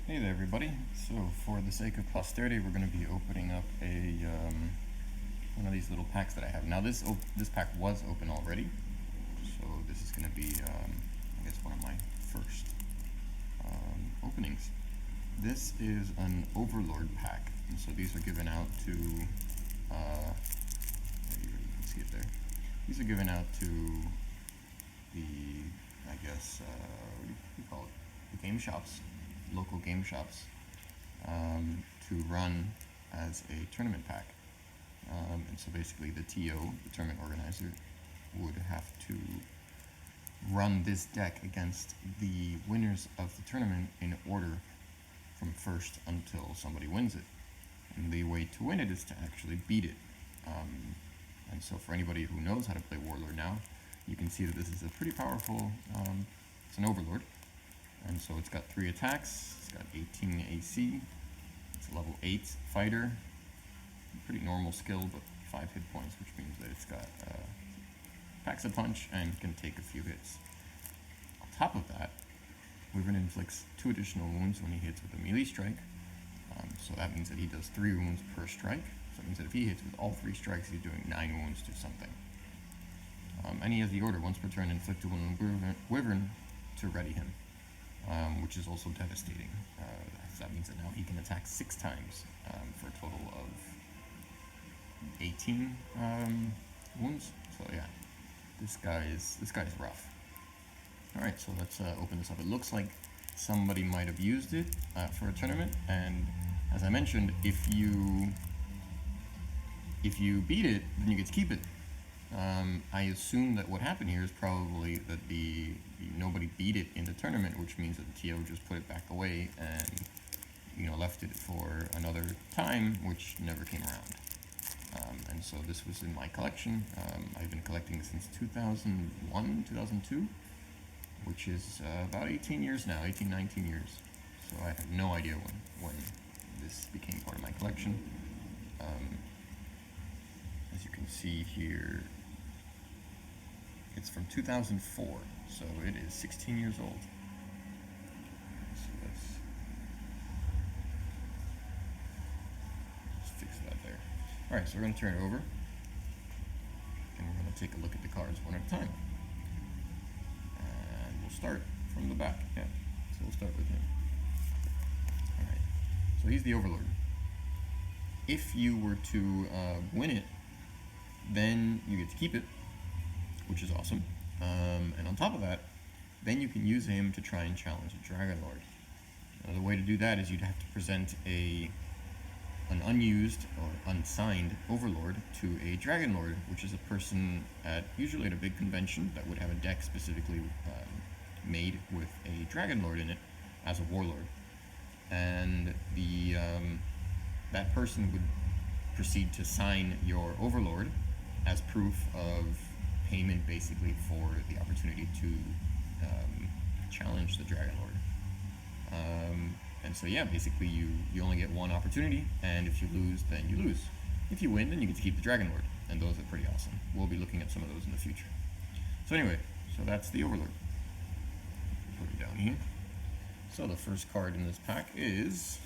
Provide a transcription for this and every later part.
Hey there everybody. So for the sake of posterity, we're going to be opening up a one of these little packs that I have. Now this pack was open already, so this is going to be I guess one of my first openings. This is an Overlord pack, and so these are given out to you can see it there. These are given out to the what do you call it? The game shops, local game shops, to run as a tournament pack. And so basically the TO, the tournament organizer, would have to run this deck against the winners of the tournament in order from first until somebody wins it. And the way to win it is to actually beat it. And so for anybody who knows how to play Warlord now, you can see that this is a pretty powerful, it's an Overlord. And so it's got 3 attacks, it's got 18 AC, it's a level 8 fighter, pretty normal skill, but 5 hit points, which means that it's got packs a punch and can take a few hits. On top of that, Wyvern inflicts 2 additional wounds when he hits with a melee strike, so that means that he does 3 wounds per strike, so it means that if he hits with all 3 strikes, he's doing 9 wounds to something. And he has the order, once per turn, inflict a wound on Wyvern to ready him. Which is also devastating. That means that now he can attack 6 times for a total of 18 wounds. So yeah, this guy is rough. All right, so let's open this up. It looks like somebody might have used it for a tournament, and as I mentioned, if you beat it, then you get to keep it. I assume that what happened here is probably that nobody beat it in the tournament, which means that the TO just put it back away and left it for another time, which never came around. And so this was in my collection. I've been collecting since 2001, 2002, which is about 18 years now, 18, 19 years. So I have no idea when this became part of my collection. As you can see here, it's from 2004, so it is 16 years old. So let's fix that there. Alright, so we're going to turn it over, and we're going to take a look at the cards one at a time. And we'll start from the back, yeah. So we'll start with him. Alright, so he's the Overlord. If you were to win it, then you get to keep it, which is awesome. And on top of that, then you can use him to try and challenge a Dragon Lord. The way to do that is you'd have to present an unused or unsigned Overlord to a Dragon Lord, which is a person usually at a big convention that would have a deck specifically made with a Dragon Lord in it as a Warlord. And that person would proceed to sign your Overlord as proof of payment, basically, for the opportunity to challenge the Dragon Lord. And so yeah, basically you only get one opportunity, and if you lose, then you lose. If you win, then you get to keep the Dragon Lord, and those are pretty awesome. We'll be looking at some of those in the future. So anyway, so that's the Overlord. Put it down here. So the first card in this pack is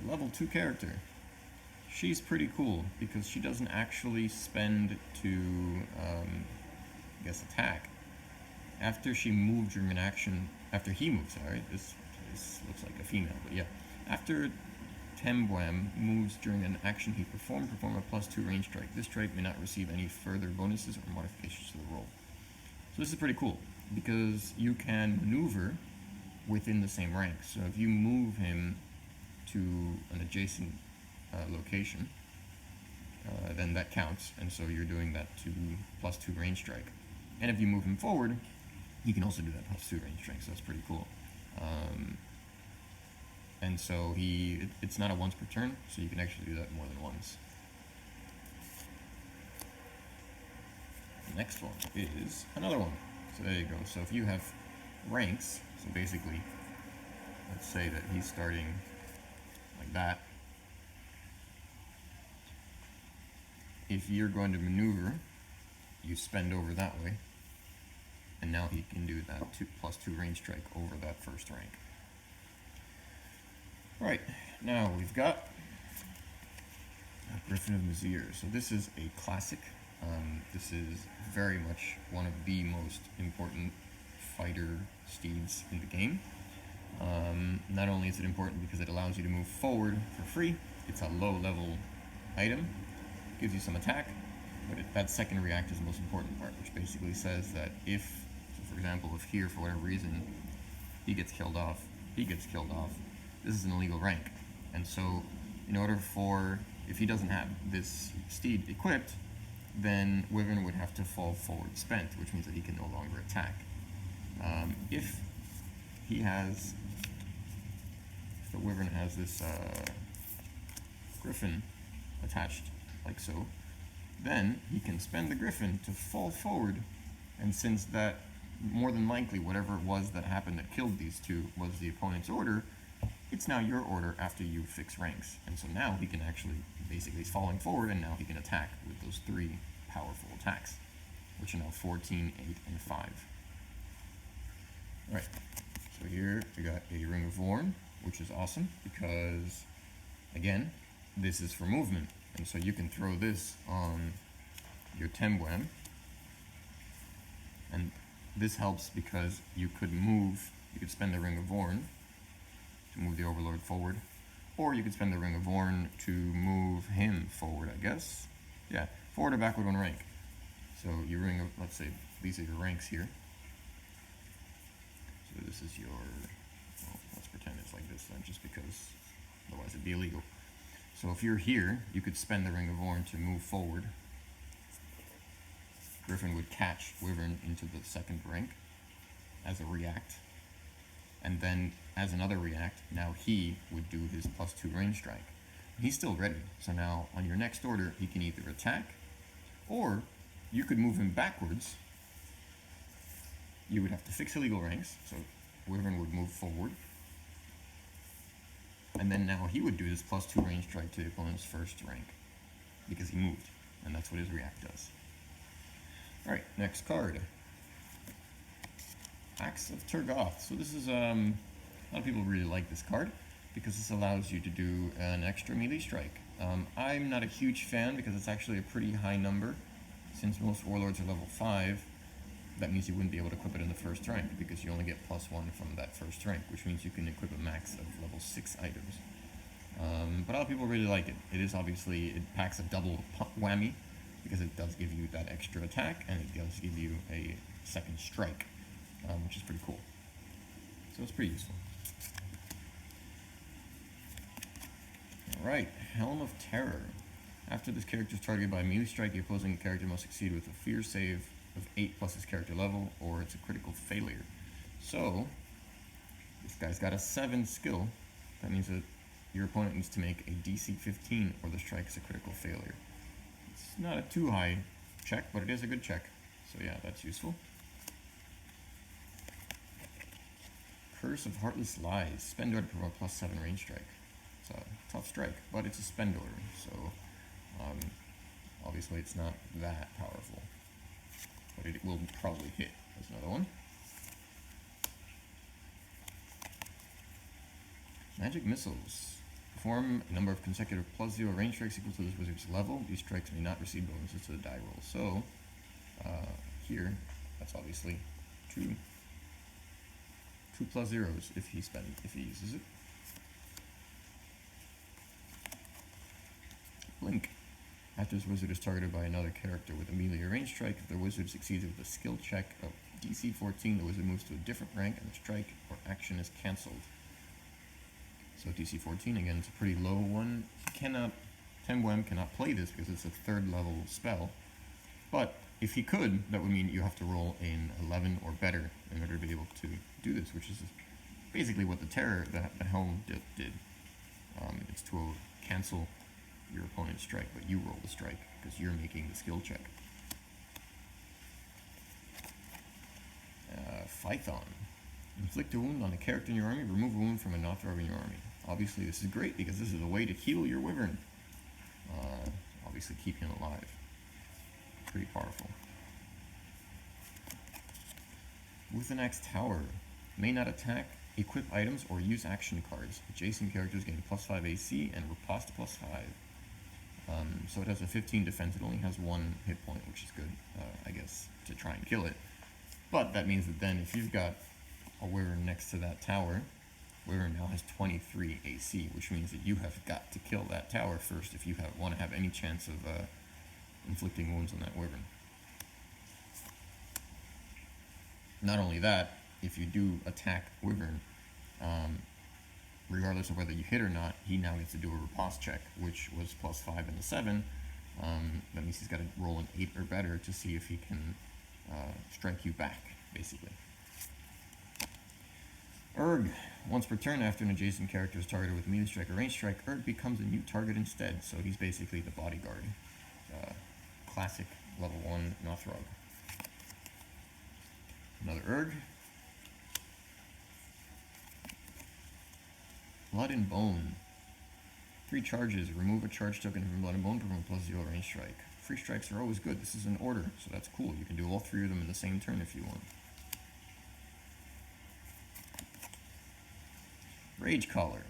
a level 2 character. She's pretty cool because she doesn't actually spend to, attack. After she moved during an action, after he moves, sorry, this looks like a female, but yeah. After Temb'w'bam moves during an action he perform a +2 range strike. This strike may not receive any further bonuses or modifications to the roll. So this is pretty cool because you can maneuver within the same rank. So if you move him to an adjacent location, then that counts, and so you're doing that to +2 range strike. And if you move him forward, you can also do that +2 range strike, so that's pretty cool. And so it's not a once per turn, so you can actually do that more than once. The next one is another one. So there you go. So if you have ranks, so basically, let's say that he's starting like that. If you're going to maneuver, you spend over that way. and now he can do that +2 range strike over that first rank. Right, now we've got Griffin of Mazir. So this is a classic. This is very much one of the most important fighter steeds in the game. Not only is it important because it allows you to move forward for free, it's a low level item, gives you some attack, but that second react is the most important part, which basically says that if, so for example, if here for whatever reason he gets killed off, this is an illegal rank. And so in order for, if he doesn't have this steed equipped, then Wyvern would have to fall forward spent, which means that he can no longer attack. If the Wyvern has this Griffin attached, like so, then he can spend the Griffin to fall forward, and since that, more than likely, whatever it was that happened that killed these two was the opponent's order, it's now your order after you fix ranks. And so now he can actually, basically he's falling forward, and now he can attack with those 3 powerful attacks, which are now 14, 8, and 5. Alright, so here we got a Ring of Vorn, which is awesome because, again, this is for movement. And so you can throw this on your Temb'w'bam, and this helps because you could spend the Ring of Vorn to move the Overlord forward, or you could spend the Ring of Vorn to move him forward, I guess. Yeah, forward or backward 1 rank. So your Ring of, let's say these are your ranks here. So this is your, well, let's pretend it's like this then, just because otherwise it'd be illegal. So if you're here, you could spend the Ring of Vorn to move forward. Griffin would catch Wyvern into the 2nd rank as a react. And then as another react, now he would do his +2 range strike. He's still ready. So now on your next order, he can either attack, or you could move him backwards. You would have to fix illegal ranks, so Wyvern would move forward. And then now he would do his +2 range strike to the opponent's 1st rank, because he moved, and that's what his react does. Alright, next card. Axe of Tergoth. So this is, a lot of people really like this card, because this allows you to do an extra melee strike. I'm not a huge fan, because it's actually a pretty high number. Since most Warlords are level 5, that means you wouldn't be able to equip it in the 1st rank, because you only get +1 from that 1st rank, which means you can equip a max of level 6 items. But a lot of people really like it. It is obviously, it packs a double whammy, because it does give you that extra attack, and it does give you a 2nd strike, which is pretty cool. So it's pretty useful. Alright, Helm of Terror. After this character is targeted by a melee strike, the opposing character must succeed with a fear save of 8 plus his character level, or it's a critical failure. So, this guy's got a 7 skill. That means that your opponent needs to make a DC 15, or the strike is a critical failure. It's not a too high check, but it is a good check. So yeah, that's useful. Curse of Heartless Lies. Spend order to promote +7 range strike. It's a tough strike, but it's a spend order, so obviously it's not that powerful. But it will probably hit. There's another one. Magic Missiles. Perform a number of consecutive +0 range strikes equal to this wizard's level. These strikes may not receive bonuses to the die roll. So, here, that's obviously two +0s if he uses it. Blink. After this wizard is targeted by another character with a melee or range strike, if the wizard succeeds with a skill check of DC 14, the wizard moves to a different rank and the strike or action is cancelled. So DC 14, again, it's a pretty low one. Temb'w'bam cannot play this because it's a 3rd level spell. But if he could, that would mean you have to roll an 11 or better in order to be able to do this, which is basically what the Helm did. It's to cancel your opponent's strike, but you roll the strike because you're making the skill check. Phython. Inflict a wound on a character in your army, remove a wound from an author in your army. Obviously this is great because this is a way to heal your Wyvern. Obviously keep him alive. Pretty powerful. Uthanak's Tower. May not attack, equip items, or use action cards. Adjacent characters gain +5 AC and riposte +5. So it has a 15 defense. It only has 1 hit point, which is good, I guess, to try and kill it. But that means that then if you've got a Wyvern next to that tower, Wyvern now has 23 AC, which means that you have got to kill that tower first if you want to have any chance of inflicting wounds on that Wyvern. Not only that, if you do attack Wyvern, regardless of whether you hit or not, he now gets to do a riposte check, which was +5 and a 7. That means he's got to roll an 8 or better to see if he can strike you back, basically. Urg. Once per turn, after an adjacent character is targeted with melee strike or range strike, Urg becomes a new target instead, so he's basically the bodyguard. Classic level 1 Nothrog. Another Urg. Blood and Bone. 3 charges. Remove a charge token from Blood and Bone, perform +0 range strike. Free strikes are always good. This is an order, so that's cool. You can do all 3 of them in the same turn if you want. Rage Collar.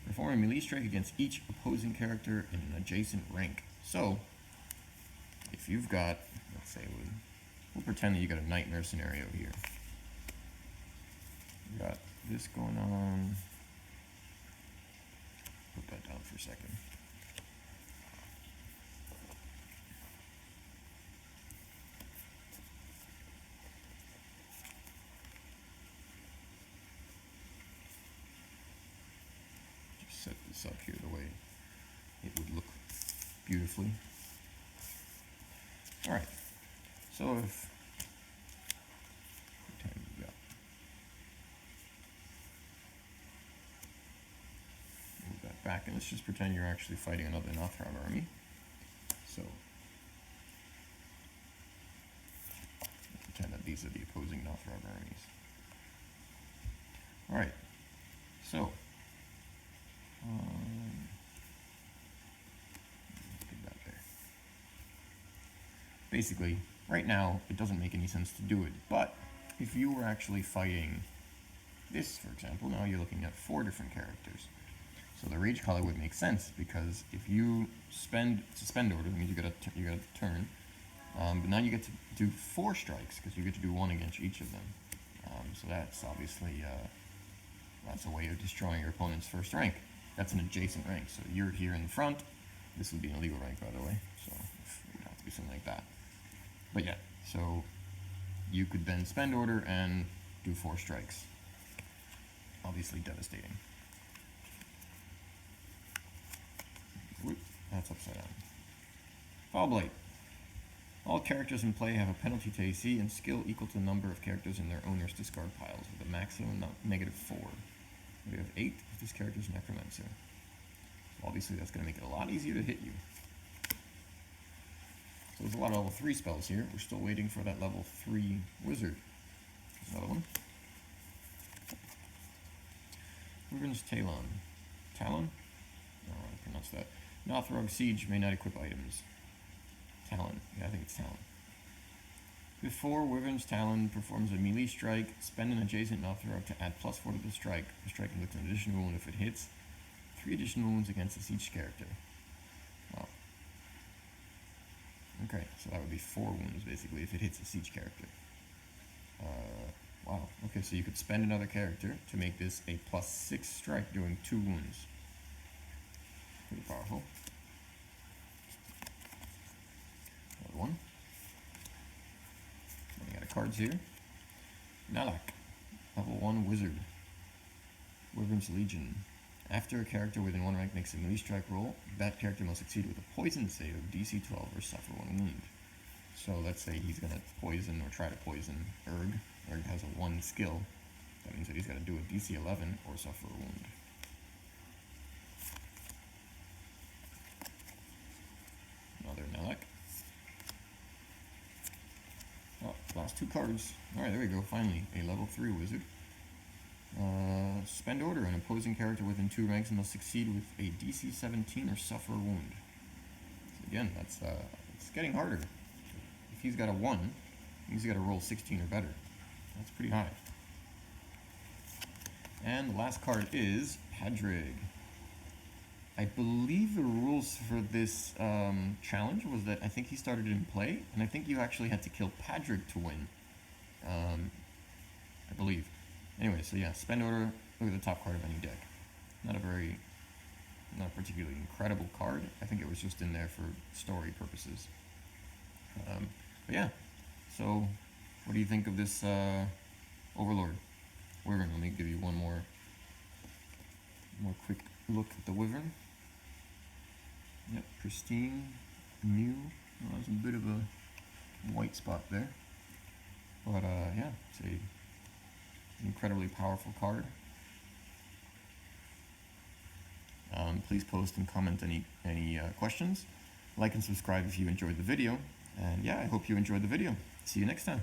Perform a melee strike against each opposing character in an adjacent rank. So, if you've got, let's say, we'll pretend that you got a Nightmare scenario here. You got this going on. Put that down for a second. Just set this up here the way it would look beautifully. Alright, so if what time we got? Move that back, and let's just pretend you're actually fighting another Nothrog army. So pretend that these are the opposing Nothrog armies. Alright, so get that there. Basically, right now, it doesn't make any sense to do it, but if you were actually fighting this, for example, now you're looking at 4 different characters. So the Rage Collar would make sense, because if you suspend order, that means you got a turn, but now you get to do 4 strikes, because you get to do 1 against each of them. So that's obviously, that's a way of destroying your opponent's first rank. That's an adjacent rank, so you're here in the front. This would be an illegal rank, by the way, so it would have to be something like that. But yeah, so you could then spend order and do 4 strikes. Obviously devastating. Whoop, that's upside down. Foul Blight. All characters in play have a penalty to AC and skill equal to the number of characters in their owner's discard piles, with a maximum -4. We have 8 if this character is Necromancer. So obviously that's going to make it a lot easier to hit you. So there's a lot of level 3 spells here. We're still waiting for that level 3 wizard. There's another one. Wyvern's Talon. Talon? I don't know how to pronounce that. Nothrog Siege may not equip items. Talon. Yeah, I think it's Talon. Before Wyvern's Talon performs a melee strike, spend an adjacent Nothrog to add +4 to the strike. The strike inflicts an additional wound if it hits. 3 additional wounds against each character. Wow. Okay, so that would be 4 wounds, basically, if it hits each character. Wow. Okay, so you could spend another character to make this a +6 strike doing 2 wounds. Pretty powerful. Another one. Running out of cards here. Nalak. Level 1 Wizard. Wyvern's Legion. After a character within 1 rank makes a melee strike roll, that character must succeed with a poison save of DC 12 or suffer 1 wound. So let's say he's going to poison or try to poison Urg. Urg has a 1 skill. That means that he's got to do a DC 11 or suffer a wound. Another Nalak. Oh, last 2 cards. Alright, there we go. Finally, a level 3 wizard. Spend order. An opposing character within 2 ranks must succeed with a DC 17 or suffer a wound. So again, that's it's getting harder. If he's got a 1, he's got to roll 16 or better. That's pretty high. And the last card is Padrig. I believe the rules for this challenge was that I think he started in play, and I think you actually had to kill Padrig to win. I believe. Anyway, so yeah, spend order, look at the top card of any deck. Not a particularly incredible card. I think it was just in there for story purposes. But yeah, so what do you think of this Overlord? Wyvern, let me give you one more quick look at the Wyvern. Yep, pristine, new. Well, there's a bit of a white spot there. But yeah, it's an incredibly powerful card. Please post and comment any questions. Like and subscribe if you enjoyed the video. And yeah, I hope you enjoyed the video. See you next time.